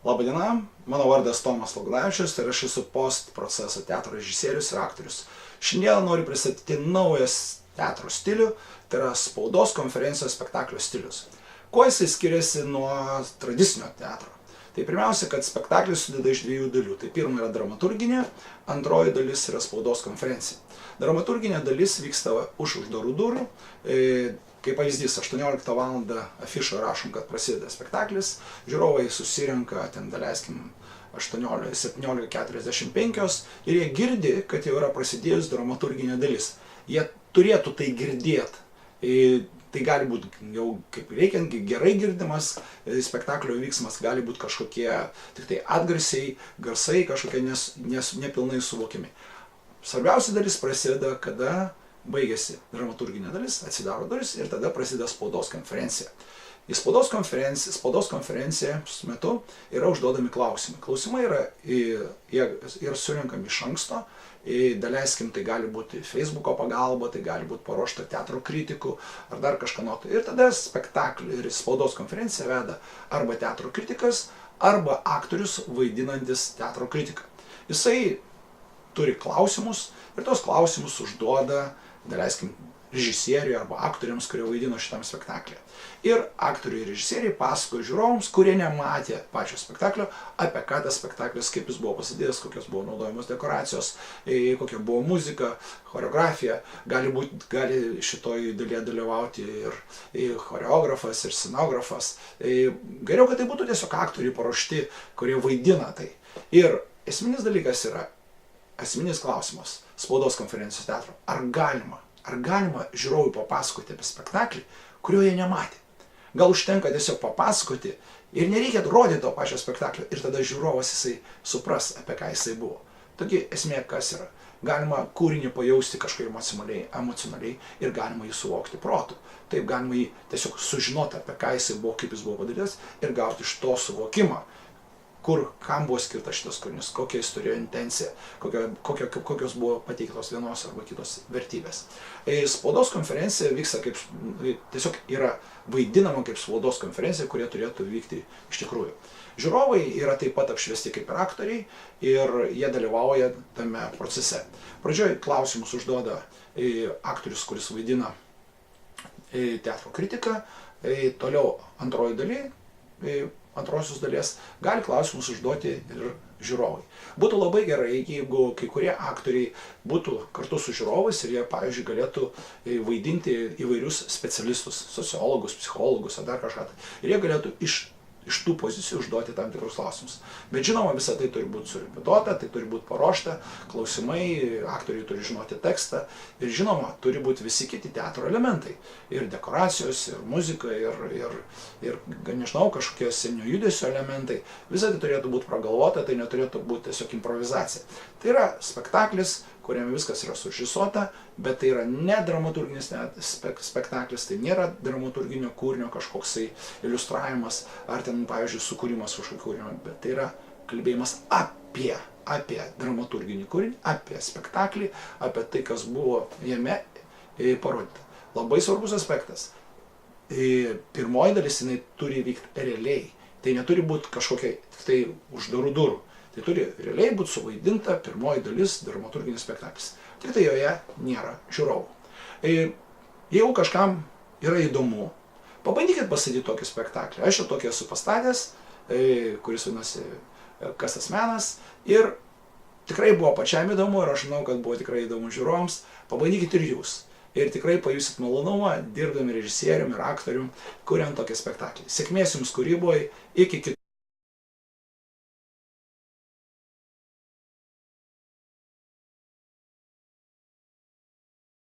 Labadiena, mano vardas Tomas Logdavičius ir aš esu post-proceso teatro režisierius ir aktorius. Šiandien noriu pristatyti naujas teatro stilių, tai yra spaudos konferencijos spektaklio stilius. Kuo jisai skiriasi nuo tradicinio teatro? Tai pirmiausia, kad spektaklis sudeda iš dviejų dalių. Tai pirma yra dramaturginė, antroji dalis yra spaudos konferencija. Dramaturginė dalis vyksta už uždarų durų. Kaip pavyzdys, 18 val. Afišoje rašom, kad prasideda spektaklis, žiūrovai susirenka, ten daleiskim 17:45 ir jie girdi, kad jau yra prasidėjus dramaturginė dalis. Jie turėtų tai girdėti. Tai gali būti jau kaip reikiant, gerai girdimas spektaklio vyksmas, gali būti kažkokie tik tai atgarsiai, garsai kažkokie nepilnai suvokiami. Svarbiausia dalis prasideda, kada baigėsi dramaturginė dalis, atsidaro duris ir tada prasideda spaudos konferencija. Į spaudos konferencijos metu yra užduodami klausimai. Klausimai yra surinkami iš anksto. Daleiskim, tai gali būti Facebooko pagalba, tai gali būti paruošta teatro kritikų ar dar kažką nuo to. Ir tada spektaklį ir spaudos konferenciją veda arba teatro kritikas, arba aktorius vaidinantis teatro kritiką. Jisai turi klausimus ir tos klausimus užduoda, daleiskim, režisieriui arba aktoriams, kurie vaidino šitam spektaklį. Ir aktoriai ir režisieriai pasakoja žiūrovams, kurie nematė pačio spektaklio, apie ką tas spektaklis, kaip jis buvo pasidėjęs, kokios buvo naudojamos dekoracijos, kokia buvo muzika, choreografija. Gali šitoj dalyje dalyvauti ir choreografas, ir scenografas. Geriau, kad tai būtų tiesiog aktoriai paruošti, kurie vaidina tai. Ir esminis dalykas yra, esminis klausimas spaudos konferencijos teatro. Ar galima žiūrovui papasakoti apie spektaklį, kurio jie nematė? Gal užtenka tiesiog papasakoti ir nereikia rodyti to pačio spektaklio ir tada žiūrovas jisai supras, apie ką jisai buvo. Tokia esmė kas yra. Galima kūrinį pajausti kažkaip emocionaliai ir galima jį suvokti protu. Taip galima jį tiesiog sužinoti, apie ką jisai buvo, kaip jis buvo padarytas ir gauti iš to suvokimą, kam buvo skirtas šitas kūrinys, kokią jis turėjo intenciją, kokios buvo pateiktos vienos arba kitos vertybės. Spaudos konferencija vyksta kaip, tiesiog yra vaidinama kaip spaudos konferencija, kurie turėtų vykti iš tikrųjų. Žiūrovai yra taip pat apšviesti kaip ir aktoriai ir jie dalyvauja tame procese. Pradžioj klausimus užduoda aktorius, kuris vaidina teatro kritiką, toliau antrosios dalies gali klausimus užduoti ir žiūrovai. Būtų labai gerai, jeigu kai kurie aktoriai būtų kartu su žiūrovais ir jie, pavyzdžiui, galėtų vaidinti įvairius specialistus, sociologus, psichologus ar dar kažką. Ir jie galėtų iš tų pozicijų užduoti tam tikrus klausimus. Bet žinoma, visą tai turi būti surepetuota, tai turi būti paruošta, klausimai, aktoriai turi žinoti tekstą ir žinoma, turi būti visi kiti teatro elementai. Ir dekoracijos, ir muzika, ir nežinau, kažkokie sceninio judesio elementai. Visą tai turėtų būti pragalvota, tai neturėtų būti tiesiog improvizacija. Tai yra spektaklis, kuriame viskas yra surežisuota, bet tai yra ne dramaturginis spektaklis, tai nėra dramaturginio kūrinio kažkoksai iliustravimas ar ten, pavyzdžiui, sukūrimas kažkokio kūrinio, bet tai yra kalbėjimas apie dramaturginį kūrinį, apie spektaklį, apie tai, kas buvo jame parodyta. Labai svarbus aspektas. Pirmoji dalis jinai turi vykti realiai. Tai neturi būti kažkokia tik tai uždarų durų. Tai turi realiai būti suvaidinta pirmoji dalis dramaturginis spektaklis. Tik tai joje nėra žiūrovų. Jeigu kažkam yra įdomu, pabandykit pastatyti tokį spektaklį. Aš jau tokį esu pastatęs, kuris vadinasi Kas tas menas. Ir tikrai buvo pačiam įdomu ir aš žinau, kad buvo tikrai įdomu žiūrovams. Pabandykit ir jūs. Ir tikrai pajusit malonumą, dirbdami režisierium ir aktorium, kuriant tokį spektaklį. Sėkmės jums kūryboje, iki kitų.